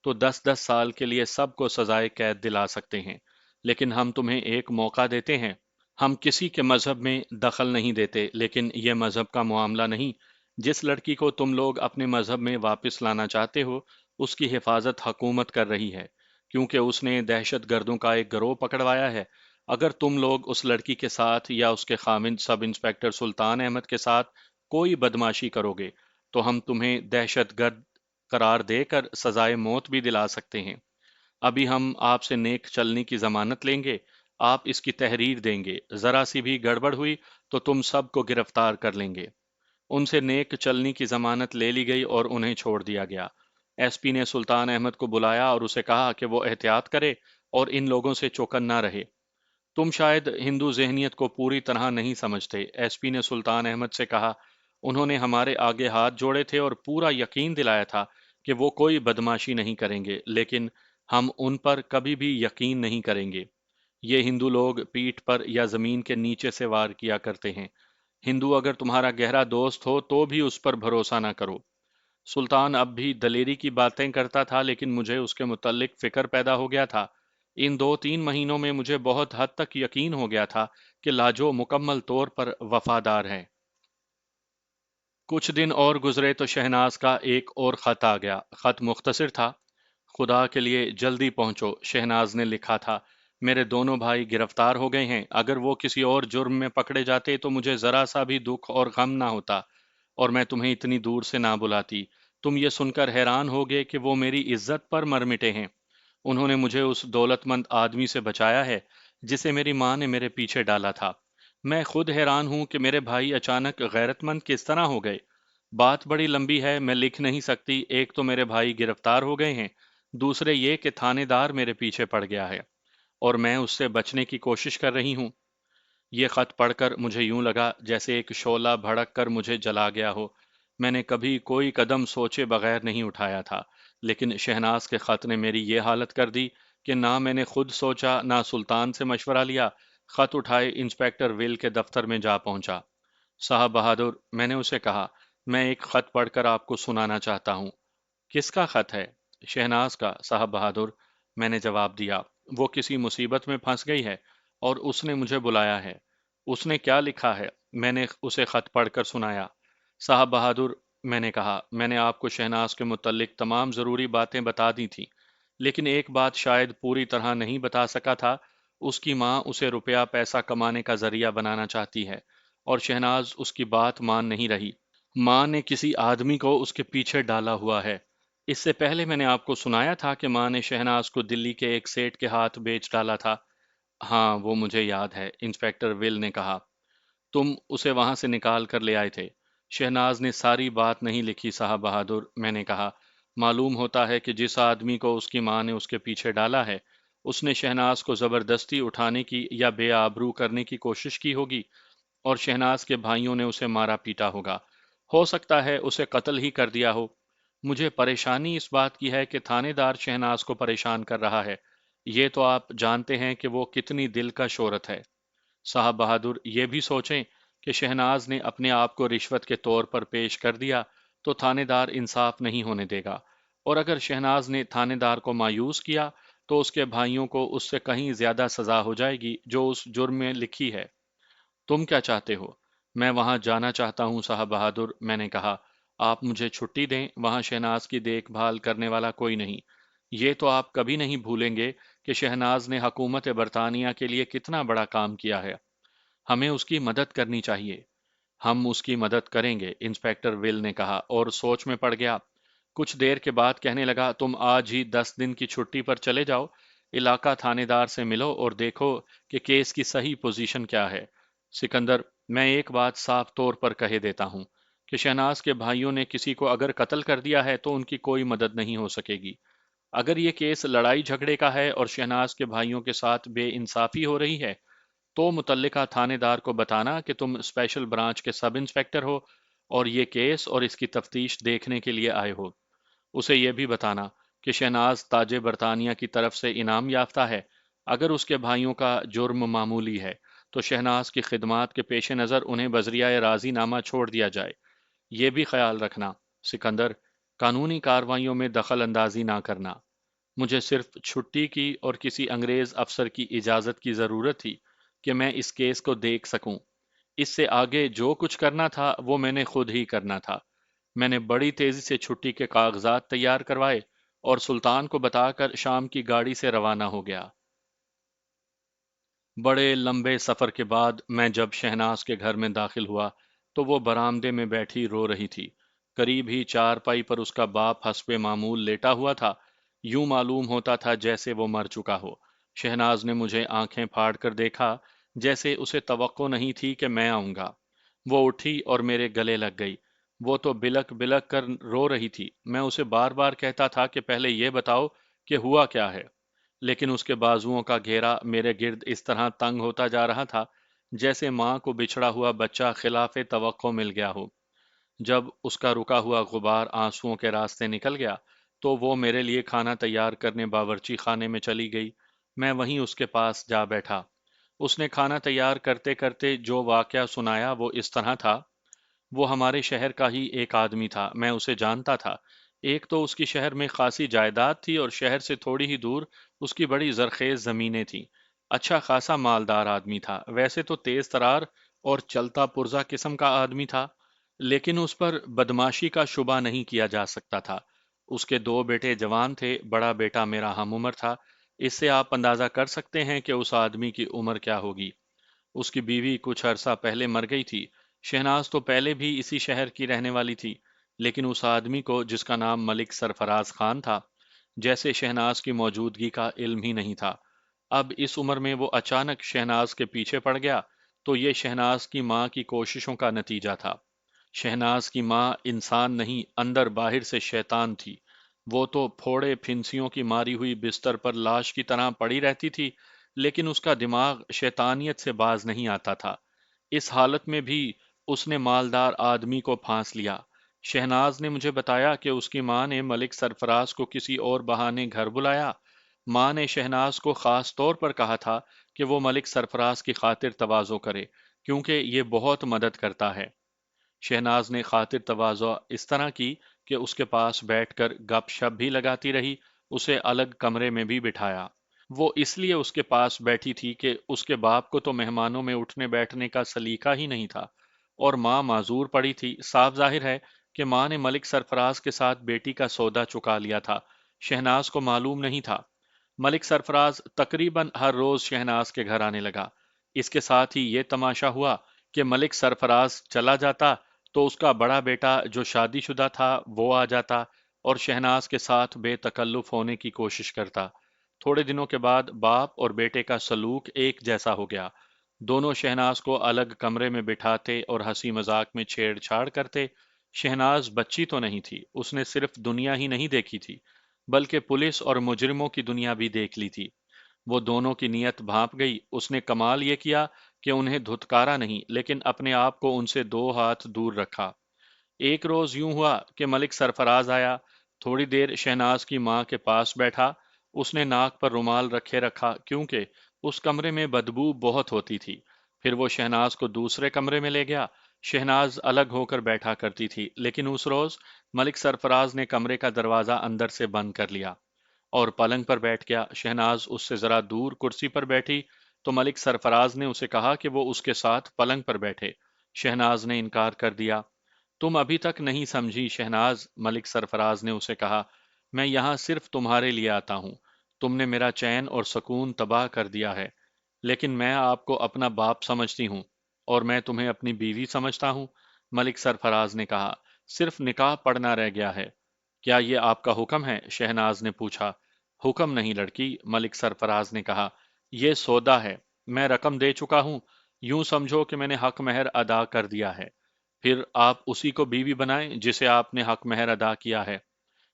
تو 10 10 سال کے لیے سب کو سزائے قید دلا سکتے ہیں، لیکن ہم تمہیں ایک موقع دیتے ہیں۔ ہم کسی کے مذہب میں دخل نہیں دیتے لیکن یہ مذہب کا معاملہ نہیں۔ جس لڑکی کو تم لوگ اپنے مذہب میں واپس لانا چاہتے ہو اس کی حفاظت حکومت کر رہی ہے کیونکہ اس نے دہشت گردوں کا ایک گروہ پکڑوایا ہے۔ اگر تم لوگ اس لڑکی کے ساتھ یا اس کے خامند سب انسپیکٹر سلطان احمد کے ساتھ کوئی بدماشی کرو گے تو ہم تمہیں دہشت گرد قرار دے کر سزائے موت بھی دلا سکتے ہیں۔ ابھی ہم آپ سے نیک چلنے کی ضمانت لیں گے، آپ اس کی تحریر دیں گے، ذرا سی بھی گڑبڑ ہوئی تو تم سب کو گرفتار کر لیں گے۔ ان سے نیک چلنی کی ضمانت لے لی گئی اور انہیں چھوڑ دیا گیا۔ ایس پی نے سلطان احمد کو بلایا اور اسے کہا کہ وہ احتیاط کرے اور ان لوگوں سے چوکن نہ رہے۔ تم شاید ہندو ذہنیت کو پوری طرح نہیں سمجھتے، ایس پی نے سلطان احمد سے کہا۔ انہوں نے ہمارے آگے ہاتھ جوڑے تھے اور پورا یقین دلایا تھا کہ وہ کوئی بدماشی نہیں کریں گے، لیکن ہم ان پر کبھی بھی یقین نہیں کریں گے۔ یہ ہندو لوگ پیٹھ پر یا زمین کے نیچے سے وار کیا کرتے ہیں۔ ہندو اگر تمہارا گہرا دوست ہو تو بھی اس پر بھروسہ نہ کرو۔ سلطان اب بھی دلیری کی باتیں کرتا تھا لیکن مجھے اس کے متعلق فکر پیدا ہو گیا تھا۔ ان 2 3 مہینوں میں مجھے بہت حد تک یقین ہو گیا تھا کہ لاجو مکمل طور پر وفادار ہے۔ کچھ دن اور گزرے تو شہناز کا ایک اور خط آ گیا۔ خط مختصر تھا۔ خدا کے لیے جلدی پہنچو، شہناز نے لکھا تھا۔ میرے دونوں بھائی گرفتار ہو گئے ہیں۔ اگر وہ کسی اور جرم میں پکڑے جاتے تو مجھے ذرا سا بھی دکھ اور غم نہ ہوتا اور میں تمہیں اتنی دور سے نہ بلاتی۔ تم یہ سن کر حیران ہوگے کہ وہ میری عزت پر مر مٹے ہیں۔ انہوں نے مجھے اس دولت مند آدمی سے بچایا ہے جسے میری ماں نے میرے پیچھے ڈالا تھا۔ میں خود حیران ہوں کہ میرے بھائی اچانک غیرت مند کس طرح ہو گئے۔ بات بڑی لمبی ہے، میں لکھ نہیں سکتی۔ ایک تو میرے بھائی گرفتار ہو گئے ہیں، دوسرے یہ کہ تھانے دار میرے پیچھے پڑ گیا ہے اور میں اس سے بچنے کی کوشش کر رہی ہوں۔ یہ خط پڑھ کر مجھے یوں لگا جیسے ایک شعلہ بھڑک کر مجھے جلا گیا ہو۔ میں نے کبھی کوئی قدم سوچے بغیر نہیں اٹھایا تھا، لیکن شہناز کے خط نے میری یہ حالت کر دی کہ نہ میں نے خود سوچا نہ سلطان سے مشورہ لیا۔ خط اٹھائے انسپیکٹر ول کے دفتر میں جا پہنچا۔ صاحب بہادر، میں نے اسے کہا، میں ایک خط پڑھ کر آپ کو سنانا چاہتا ہوں۔ کس کا خط ہے؟ شہناز کا، صاحب بہادر، میں نے جواب دیا۔ وہ کسی مصیبت میں پھنس گئی ہے اور اس نے مجھے بلایا ہے۔ اس نے کیا لکھا ہے؟ میں نے اسے خط پڑھ کر سنایا۔ صاحب بہادر، میں نے کہا، میں نے آپ کو شہناز کے متعلق تمام ضروری باتیں بتا دی تھیں، لیکن ایک بات شاید پوری طرح نہیں بتا سکا تھا۔ اس کی ماں اسے روپیہ پیسہ کمانے کا ذریعہ بنانا چاہتی ہے اور شہناز اس کی بات مان نہیں رہی۔ ماں نے کسی آدمی کو اس کے پیچھے ڈالا ہوا ہے۔ اس سے پہلے میں نے آپ کو سنایا تھا کہ ماں نے شہناز کو دلی کے ایک سیٹ کے ہاتھ بیچ ڈالا تھا۔ ہاں، وہ مجھے یاد ہے، انسپیکٹر ول نے کہا۔ تم اسے وہاں سے نکال کر لے آئے تھے۔ شہناز نے ساری بات نہیں لکھی صاحب بہادر، میں نے کہا۔ معلوم ہوتا ہے کہ جس آدمی کو اس کی ماں نے اس کے پیچھے ڈالا ہے، اس نے شہناز کو زبردستی اٹھانے کی یا بے آبرو کرنے کی کوشش کی ہوگی، اور شہناز کے بھائیوں نے اسے مارا پیٹا ہوگا۔ ہو سکتا ہے اسے قتل ہی کر دیا ہو۔ مجھے پریشانی اس بات کی ہے کہ تھانے دار شہناز کو پریشان کر رہا ہے۔ یہ تو آپ جانتے ہیں کہ وہ کتنی دل کا شہرت ہے۔ صاحب بہادر، یہ بھی سوچیں کہ شہناز نے اپنے آپ کو رشوت کے طور پر پیش کر دیا تو تھانے دار انصاف نہیں ہونے دے گا، اور اگر شہناز نے تھانے دار کو مایوس کیا تو اس کے بھائیوں کو اس سے کہیں زیادہ سزا ہو جائے گی جو اس جرم میں لکھی ہے۔ تم کیا چاہتے ہو؟ میں وہاں جانا چاہتا ہوں صاحب بہادر، میں نے کہا۔ آپ مجھے چھٹی دیں، وہاں شہناز کی دیکھ بھال کرنے والا کوئی نہیں۔ یہ تو آپ کبھی نہیں بھولیں گے کہ شہناز نے حکومت برطانیہ کے لیے کتنا بڑا کام کیا ہے۔ ہمیں اس کی مدد کرنی چاہیے۔ ہم اس کی مدد کریں گے، انسپیکٹر ول نے کہا اور سوچ میں پڑ گیا۔ کچھ دیر کے بعد کہنے لگا، تم آج ہی 10 دن کی چھٹی پر چلے جاؤ، علاقہ تھانے دار سے ملو اور دیکھو کہ کیس کی صحیح پوزیشن کیا ہے۔ سکندر، میں ایک بات صاف طور پر کہہ دیتا ہوں کہ شہناز کے بھائیوں نے کسی کو اگر قتل کر دیا ہے تو ان کی کوئی مدد نہیں ہو سکے گی۔ اگر یہ کیس لڑائی جھگڑے کا ہے اور شہناز کے بھائیوں کے ساتھ بے انصافی ہو رہی ہے، تو متعلقہ تھانے دار کو بتانا کہ تم اسپیشل برانچ کے سب انسپیکٹر ہو اور یہ کیس اور اس کی تفتیش دیکھنے کے لیے آئے ہو۔ اسے یہ بھی بتانا کہ شہناز تاج برطانیہ کی طرف سے انعام یافتہ ہے۔ اگر اس کے بھائیوں کا جرم معمولی ہے تو شہناز کی خدمات کے پیش نظر انہیں بذریعہ راضی نامہ چھوڑ دیا جائے۔ یہ بھی خیال رکھنا، سکندر، قانونی کارروائیوں میں دخل اندازی نہ کرنا۔ مجھے صرف چھٹی کی اور کسی انگریز افسر کی اجازت کی ضرورت تھی کہ میں اس کیس کو دیکھ سکوں۔ اس سے آگے جو کچھ کرنا تھا وہ میں نے خود ہی کرنا تھا۔ میں نے بڑی تیزی سے چھٹی کے کاغذات تیار کروائے اور سلطان کو بتا کر شام کی گاڑی سے روانہ ہو گیا۔ بڑے لمبے سفر کے بعد میں جب شہناز کے گھر میں داخل ہوا تو وہ برآمدے میں بیٹھی رو رہی تھی۔ قریب ہی چارپائی پر اس کا باپ حسب معمول لیٹا ہوا تھا، یوں معلوم ہوتا تھا جیسے وہ مر چکا ہو۔ شہناز نے مجھے آنکھیں پھاڑ کر دیکھا، جیسے اسے توقع نہیں تھی کہ میں آؤں گا۔ وہ اٹھی اور میرے گلے لگ گئی۔ وہ تو بلک بلک کر رو رہی تھی۔ میں اسے بار بار کہتا تھا کہ پہلے یہ بتاؤ کہ ہوا کیا ہے، لیکن اس کے بازوؤں کا گھیرا میرے گرد اس طرح تنگ ہوتا جا رہا تھا جیسے ماں کو بچھڑا ہوا بچہ خلاف توقع مل گیا ہو۔ جب اس کا رکا ہوا غبار آنسوؤں کے راستے نکل گیا تو وہ میرے لیے کھانا تیار کرنے باورچی خانے میں چلی گئی۔ میں وہیں اس کے پاس جا بیٹھا۔ اس نے کھانا تیار کرتے کرتے جو واقعہ سنایا وہ اس طرح تھا۔ وہ ہمارے شہر کا ہی ایک آدمی تھا، میں اسے جانتا تھا۔ ایک تو اس کی شہر میں خاصی جائیداد تھی اور شہر سے تھوڑی ہی دور اس کی بڑی زرخیز زمینیں تھیں۔ اچھا خاصا مالدار آدمی تھا، ویسے تو تیز ترار اور چلتا پرزا قسم کا آدمی تھا، لیکن اس پر بدماشی کا شبہ نہیں کیا جا سکتا تھا۔ اس کے دو بیٹے جوان تھے، بڑا بیٹا میرا ہم عمر تھا۔ اس سے آپ اندازہ کر سکتے ہیں کہ اس آدمی کی عمر کیا ہوگی۔ اس کی بیوی کچھ عرصہ پہلے مر گئی تھی۔ شہناز تو پہلے بھی اسی شہر کی رہنے والی تھی، لیکن اس آدمی کو جس کا نام ملک سرفراز خان تھا، جیسے شہناز کی موجودگی کا علم ہی نہیں تھا۔ اب اس عمر میں وہ اچانک شہناز کے پیچھے پڑ گیا تو یہ شہناز کی ماں کی کوششوں کا نتیجہ تھا۔ شہناز کی ماں انسان نہیں، اندر باہر سے شیطان تھی۔ وہ تو پھوڑے پھنسیوں کی ماری ہوئی بستر پر لاش کی طرح پڑی رہتی تھی، لیکن اس کا دماغ شیطانیت سے باز نہیں آتا تھا۔ اس حالت میں بھی اس نے مالدار آدمی کو پھانس لیا۔ شہناز نے مجھے بتایا کہ اس کی ماں نے ملک سرفراز کو کسی اور بہانے گھر بلایا۔ ماں نے شہناز کو خاص طور پر کہا تھا کہ وہ ملک سرفراز کی خاطر تواضع کرے، کیونکہ یہ بہت مدد کرتا ہے۔ شہناز نے خاطر تواضع اس طرح کی کہ اس کے پاس بیٹھ کر گپ شپ بھی لگاتی رہی، اسے الگ کمرے میں بھی بٹھایا۔ وہ اس لیے اس کے پاس بیٹھی تھی کہ اس کے باپ کو تو مہمانوں میں اٹھنے بیٹھنے کا سلیقہ ہی نہیں تھا، اور ماں معذور پڑی تھی۔ صاف ظاہر ہے کہ ماں نے ملک سرفراز کے ساتھ بیٹی کا سودا چکا لیا تھا۔ شہناز کو معلوم نہیں تھا۔ ملک سرفراز تقریباً ہر روز شہناز کے گھر آنے لگا۔ اس کے ساتھ ہی یہ تماشا ہوا کہ ملک سرفراز چلا جاتا تو اس کا بڑا بیٹا جو شادی شدہ تھا وہ آ جاتا اور شہناز کے ساتھ بے تکلف ہونے کی کوشش کرتا۔ تھوڑے دنوں کے بعد باپ اور بیٹے کا سلوک ایک جیسا ہو گیا۔ دونوں شہناز کو الگ کمرے میں بٹھاتے اور ہنسی مذاق میں چھیڑ چھاڑ کرتے۔ شہناز بچی تو نہیں تھی، اس نے صرف دنیا ہی نہیں دیکھی تھی، بلکہ پولیس اور مجرموں کی دنیا بھی دیکھ لی تھی۔ وہ دونوں کی نیت بھانپ گئی۔ اس نے کمال یہ کیا کہ انہیں دھتکارا نہیں، لیکن اپنے آپ کو ان سے دو ہاتھ دور رکھا۔ ایک روز یوں ہوا کہ ملک سرفراز آیا، تھوڑی دیر شہناز کی ماں کے پاس بیٹھا۔ اس نے ناک پر رومال رکھے رکھا کیونکہ اس کمرے میں بدبو بہت ہوتی تھی۔ پھر وہ شہناز کو دوسرے کمرے میں لے گیا۔ شہناز الگ ہو کر بیٹھا کرتی تھی، لیکن اس روز ملک سرفراز نے کمرے کا دروازہ اندر سے بند کر لیا اور پلنگ پر بیٹھ گیا۔ شہناز اس سے ذرا دور کرسی پر بیٹھی تو ملک سرفراز نے اسے کہا کہ وہ اس کے ساتھ پلنگ پر بیٹھے۔ شہناز نے انکار کر دیا۔ تم ابھی تک نہیں سمجھی شہناز، ملک سرفراز نے اسے کہا، میں یہاں صرف تمہارے لیے آتا ہوں۔ تم نے میرا چین اور سکون تباہ کر دیا ہے، لیکن میں آپ کو اپنا باپ سمجھتی ہوں اور میں تمہیں اپنی بیوی سمجھتا ہوں۔ ملک سرفراز نے کہا، صرف نکاح پڑھنا رہ گیا ہے۔ کیا یہ آپ کا حکم ہے؟ شہناز نے پوچھا۔ حکم نہیں لڑکی، ملک سرفراز نے کہا، یہ سودا ہے، میں رقم دے چکا ہوں، یوں سمجھو کہ میں نے حق مہر ادا کر دیا ہے، پھر آپ اسی کو بیوی بنائیں جسے آپ نے حق مہر ادا کیا ہے۔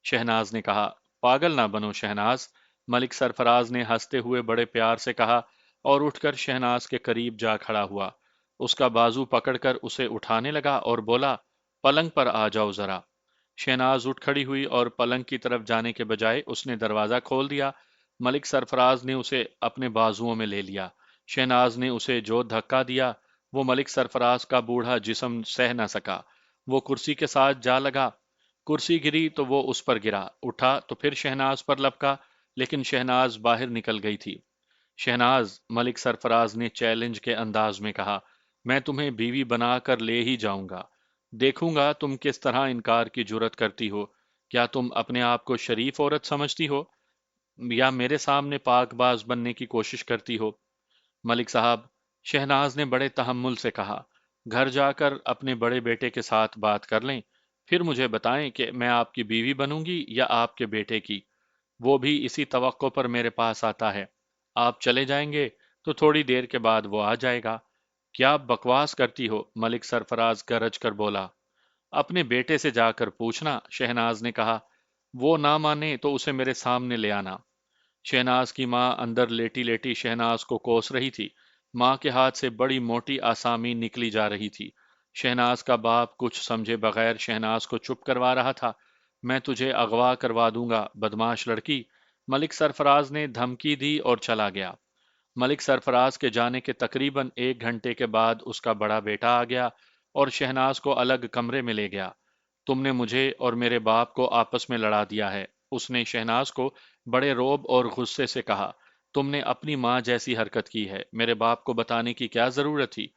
شہناز نے کہا، پاگل نہ بنو شہناز، ملک سرفراز نے ہنستے ہوئے بڑے پیار سے کہا اور اٹھ کر شہناز کے قریب جا کھڑا ہوا۔ اس کا بازو پکڑ کر اسے اٹھانے لگا اور بولا، پلنگ پر آ جاؤ ذرا۔ شہناز اٹھ کھڑی ہوئی اور پلنگ کی طرف جانے کے بجائے اس نے دروازہ کھول دیا۔ ملک سرفراز نے اسے اپنے بازوؤں میں لے لیا۔ شہناز نے اسے جو دھکا دیا وہ ملک سرفراز کا بوڑھا جسم سہ نہ سکا۔ وہ کرسی کے ساتھ جا لگا۔ کرسی گری تو وہ اس پر گرا، اٹھا تو پھر شہناز پر لپکا، لیکن شہناز باہر نکل گئی تھی۔ شہناز، ملک سرفراز نے چیلنج کے انداز میں کہا، میں تمہیں بیوی بنا کر لے ہی جاؤں گا۔ دیکھوں گا تم کس طرح انکار کی جرت کرتی ہو۔ کیا تم اپنے آپ کو شریف عورت سمجھتی ہو یا میرے سامنے پاک باز بننے کی کوشش کرتی ہو؟ ملک صاحب، شہناز نے بڑے تحمل سے کہا، گھر جا کر اپنے بڑے بیٹے کے ساتھ بات کر لیں، پھر مجھے بتائیں کہ میں آپ کی بیوی بنوں گی یا آپ کے بیٹے کی۔ وہ بھی اسی توقع پر میرے پاس آتا ہے۔ آپ چلے جائیں گے تو تھوڑی دیر کے بعد وہ آ جائے گا۔ کیا بکواس کرتی ہو؟ ملک سرفراز گرج کر بولا۔ اپنے بیٹے سے جا کر پوچھنا، شہناز نے کہا، وہ نہ مانے تو اسے میرے سامنے لے آنا۔ شہناز کی ماں اندر لیٹی لیٹی شہناز کو کوس رہی تھی۔ ماں کے ہاتھ سے بڑی موٹی آسامی نکلی جا رہی تھی۔ شہناز کا باپ کچھ سمجھے بغیر شہناز کو چپ کروا رہا تھا۔ میں تجھے اغوا کروا دوں گا، بدماش لڑکی، ملک سرفراز نے دھمکی دی اور چلا گیا۔ ملک سرفراز کے جانے کے تقریباً 1 گھنٹے کے بعد اس کا بڑا بیٹا آ گیا اور شہناز کو الگ کمرے میں لے گیا۔ تم نے مجھے اور میرے باپ کو آپس میں لڑا دیا ہے، اس نے شہناز کو بڑے روب اور غصے سے کہا۔ تم نے اپنی ماں جیسی حرکت کی ہے، میرے باپ کو بتانے کی کیا ضرورت تھی؟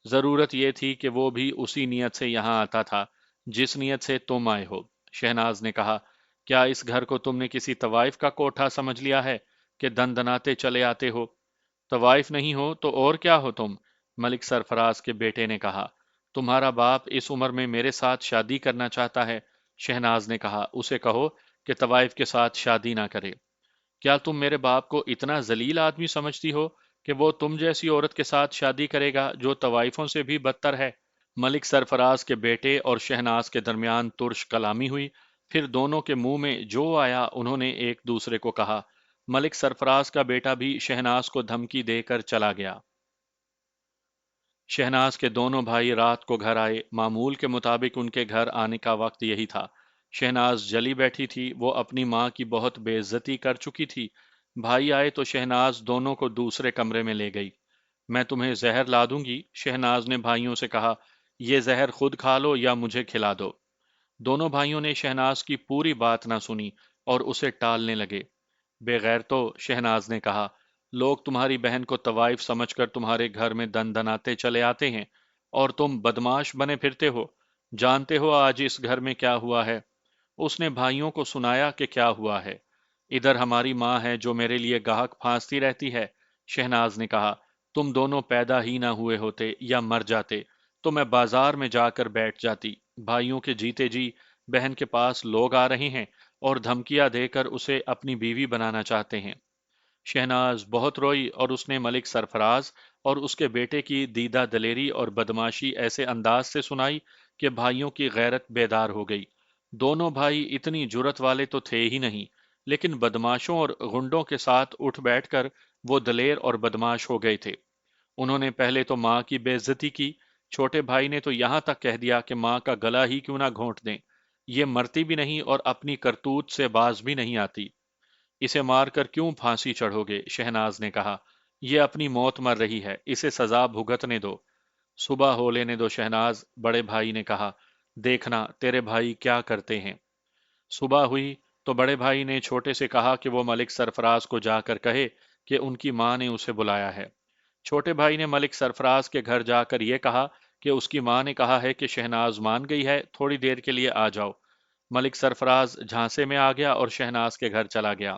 ضرورت یہ تھی کہ وہ بھی اسی نیت سے یہاں آتا تھا جس نیت سے تم آئے ہو۔ شہناز نے کہا، کیا اس گھر کو تم نے کسی طوائف کا کوٹھا سمجھ لیا ہے کہ دن دناتے چلے آتے ہو؟ طوائف نہیں ہو تو اور کیا ہو تم؟ ملک سرفراز کے بیٹے نے کہا، تمہارا باپ اس عمر میں میرے ساتھ شادی کرنا چاہتا ہے۔ شہناز نے کہا، اسے کہو کہ طوائف کے ساتھ شادی نہ کرے۔ کیا تم میرے باپ کو اتنا ذلیل آدمی سمجھتی ہو کہ وہ تم جیسی عورت کے ساتھ شادی کرے گا جو طوائفوں سے بھی بدتر ہے؟ ملک سرفراز کے بیٹے اور شہناز کے درمیان ترش کلامی ہوئی۔ پھر دونوں کے منہ میں جو آیا انہوں نے ایک دوسرے کو کہا۔ ملک سرفراز کا بیٹا بھی شہناز کو دھمکی دے کر چلا گیا۔ شہناز کے دونوں بھائی رات کو گھر آئے۔ معمول کے مطابق ان کے گھر آنے کا وقت یہی تھا۔ شہناز جلی بیٹھی تھی، وہ اپنی ماں کی بہت بے عزتی کر چکی تھی۔ بھائی آئے تو شہناز دونوں کو دوسرے کمرے میں لے گئی۔ میں تمہیں زہر لا دوں گی، شہناز نے بھائیوں سے کہا۔ یہ زہر خود کھا لو یا مجھے کھلا دو۔ دونوں بھائیوں نے شہناز کی پوری بات نہ سنی اور اسے ٹالنے لگے۔ بے غیرتو، شہناز نے کہا، لوگ تمہاری بہن کو طوائف سمجھ کر تمہارے گھر میں دن دناتے چلے آتے ہیں اور تم بدماش بنے پھرتے ہو۔ جانتے ہو آج اس گھر میں کیا ہوا ہے؟ اس نے بھائیوں کو سنایا کہ کیا ہوا ہے۔ ادھر ہماری ماں ہے جو میرے لیے گاہک پھانستی رہتی ہے۔ شہناز نے کہا، تم دونوں پیدا ہی نہ ہوئے ہوتے یا مر جاتے تو میں بازار میں جا کر بیٹھ جاتی۔ بھائیوں کے جیتے جی بہن کے پاس لوگ آ رہے ہیں اور دھمکیاں دے کر اسے اپنی بیوی بنانا چاہتے ہیں۔ شہناز بہت روئی اور اس نے ملک سرفراز اور اس کے بیٹے کی دیدہ دلیری اور بدماشی ایسے انداز سے سنائی کہ بھائیوں کی غیرت بیدار ہو گئی۔ دونوں بھائی اتنی جرت والے تو تھے ہی نہیں، لیکن بدماشوں اور غنڈوں کے ساتھ اٹھ بیٹھ کر وہ دلیر اور بدماش ہو گئے تھے۔ انہوں نے پہلے تو ماں کی بے عزتی کی، چھوٹے بھائی نے تو یہاں تک کہہ دیا کہ ماں کا گلا ہی کیوں نہ گھونٹ دیں، یہ مرتی بھی نہیں اور اپنی کرتوت سے باز بھی نہیں آتی۔ اسے مار کر کیوں پھانسی چڑھو گے؟ شہناز نے کہا، یہ اپنی موت مر رہی ہے، اسے سزا بھگتنے دو۔ صبح ہو لینے دو شہناز، بڑے بھائی نے کہا، دیکھنا تیرے بھائی کیا کرتے ہیں۔ صبح ہوئی تو بڑے بھائی نے چھوٹے سے کہا کہ وہ ملک سرفراز کو جا کر کہے کہ ان کی ماں نے اسے بلایا ہے۔ چھوٹے بھائی نے ملک سرفراز کے گھر جا کر یہ کہا کہ اس کی ماں نے کہا ہے کہ شہناز مان گئی ہے، تھوڑی دیر کے لیے آ جاؤ۔ ملک سرفراز جھانسے میں آ گیا اور شہناز کے گھر چلا گیا۔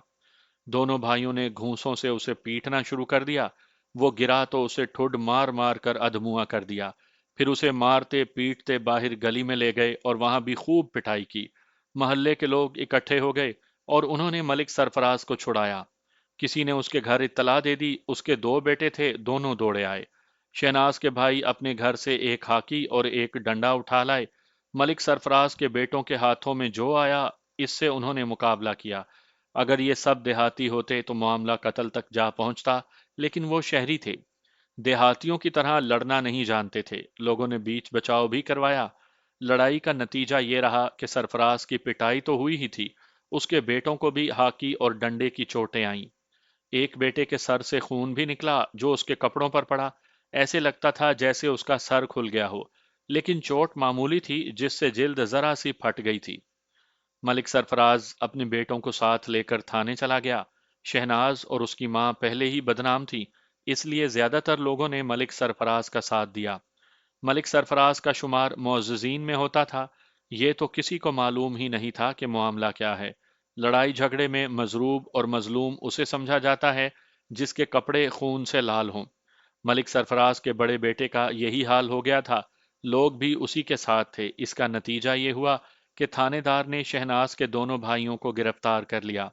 دونوں بھائیوں نے گھونسوں سے اسے پیٹنا شروع کر دیا۔ وہ گرا تو اسے ٹھڈ مار مار کر ادھموا کر دیا۔ پھر اسے مارتے پیٹتے باہر گلی میں لے گئے اور وہاں بھی خوب پٹائی کی۔ محلے کے لوگ اکٹھے ہو گئے اور انہوں نے ملک سرفراز کو چھڑایا۔ کسی نے اس کے گھر اطلاع دے دی، اس کے دو بیٹے تھے، دونوں دوڑے آئے۔ شہناز کے بھائی اپنے گھر سے ایک ہاکی اور ایک ڈنڈا اٹھا لائے۔ ملک سرفراز کے بیٹوں کے ہاتھوں میں جو آیا اس سے انہوں نے مقابلہ کیا۔ اگر یہ سب دیہاتی ہوتے تو معاملہ قتل تک جا پہنچتا، لیکن وہ شہری تھے، دیہاتیوں کی طرح لڑنا نہیں جانتے تھے۔ لوگوں نے بیچ بچاؤ بھی کروایا۔ لڑائی کا نتیجہ یہ رہا کہ سرفراز کی پٹائی تو ہوئی ہی تھی، اس کے بیٹوں کو بھی ہاکی اور ڈنڈے کی چوٹیں آئیں۔ ایک بیٹے کے سر سے خون بھی نکلا جو اس کے کپڑوں پر پڑا، ایسے لگتا تھا جیسے اس کا سر کھل گیا ہو، لیکن چوٹ معمولی تھی جس سے جلد ذرا سی پھٹ گئی تھی۔ ملک سرفراز اپنے بیٹوں کو ساتھ لے کر تھانے چلا گیا۔ شہناز اور اس کی ماں پہلے ہی بدنام تھی، اس لیے زیادہ تر لوگوں نے ملک سرفراز کا ساتھ دیا۔ ملک سرفراز کا شمار معززین میں ہوتا تھا۔ یہ تو کسی کو معلوم ہی نہیں تھا کہ معاملہ کیا ہے۔ لڑائی جھگڑے میں مضروب اور مظلوم اسے سمجھا جاتا ہے جس کے کپڑے خون سے لال ہوں۔ ملک سرفراز کے بڑے بیٹے کا یہی حال ہو گیا تھا، لوگ بھی اسی کے ساتھ تھے۔ اس کا نتیجہ یہ ہوا کہ تھانے دار نے شہناز کے دونوں بھائیوں کو گرفتار کر لیا۔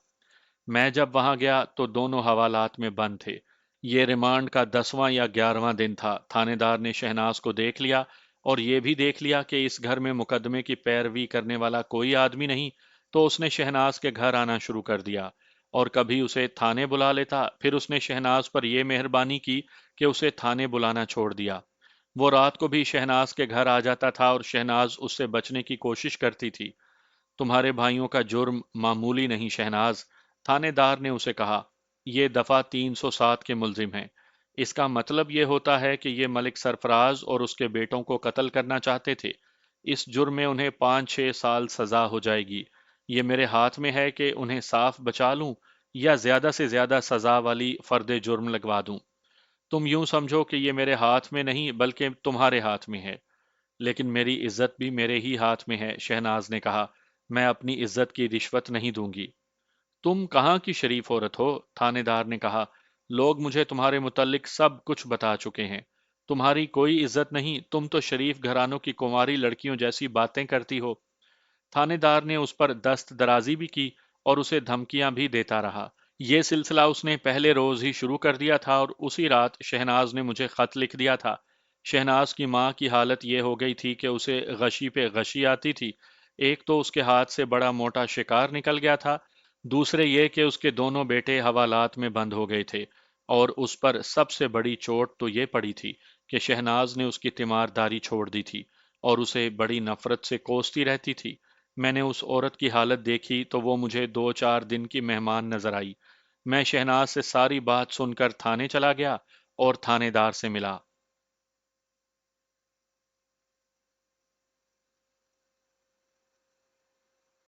میں جب وہاں گیا تو دونوں حوالات میں بند تھے۔ یہ ریمانڈ کا 10واں یا 11واں دن تھا۔ تھانے دار نے شہناز کو دیکھ لیا اور یہ بھی دیکھ لیا کہ اس گھر میں مقدمے کی پیروی کرنے والا کوئی آدمی نہیں، تو اس نے شہناز کے گھر آنا شروع کر دیا اور کبھی اسے تھانے بلا لیتا۔ پھر اس نے شہناز پر یہ مہربانی کی کہ اسے تھانے بلانا چھوڑ دیا۔ وہ رات کو بھی شہناز کے گھر آ جاتا تھا اور شہناز اس سے بچنے کی کوشش کرتی تھی۔ تمہارے بھائیوں کا جرم معمولی نہیں شہناز، تھانے دار نے اسے کہا، یہ دفعہ 307 کے ملزم ہیں۔ اس کا مطلب یہ ہوتا ہے کہ یہ ملک سرفراز اور اس کے بیٹوں کو قتل کرنا چاہتے تھے۔ اس جرم میں انہیں 5-6 سال سزا ہو جائے گی۔ یہ میرے ہاتھ میں ہے کہ انہیں صاف بچا لوں یا زیادہ سے زیادہ سزا والی فرد جرم لگوا دوں۔ تم یوں سمجھو کہ یہ میرے ہاتھ میں نہیں بلکہ تمہارے ہاتھ میں ہے۔ لیکن میری عزت بھی میرے ہی ہاتھ میں ہے، شہناز نے کہا، میں اپنی عزت کی رشوت نہیں دوں گی۔ تم کہاں کی شریف عورت ہو؟ تھانے دار نے کہا، لوگ مجھے تمہارے متعلق سب کچھ بتا چکے ہیں۔ تمہاری کوئی عزت نہیں، تم تو شریف گھرانوں کی کنواری لڑکیوں جیسی باتیں کرتی ہو۔ تھانے دار نے اس پر دست درازی بھی کی اور اسے دھمکیاں بھی دیتا رہا۔ یہ سلسلہ اس نے پہلے روز ہی شروع کر دیا تھا اور اسی رات شہناز نے مجھے خط لکھ دیا تھا۔ شہناز کی ماں کی حالت یہ ہو گئی تھی کہ اسے غشی پہ غشی آتی تھی۔ ایک تو اس کے ہاتھ سے بڑا موٹا شکار نکل گیا تھا، دوسرے یہ کہ اس کے دونوں بیٹے حوالات میں بند ہو گئے تھے، اور اس پر سب سے بڑی چوٹ تو یہ پڑی تھی کہ شہناز نے اس کی تیمارداری چھوڑ دی تھی اور اسے بڑی نفرت سے کوستی رہتی تھی۔ میں نے اس عورت کی حالت دیکھی تو وہ مجھے 2 4 دن کی مہمان نظر آئی۔ میں شہناز سے ساری بات سن کر تھانے چلا گیا اور تھانے دار سے ملا۔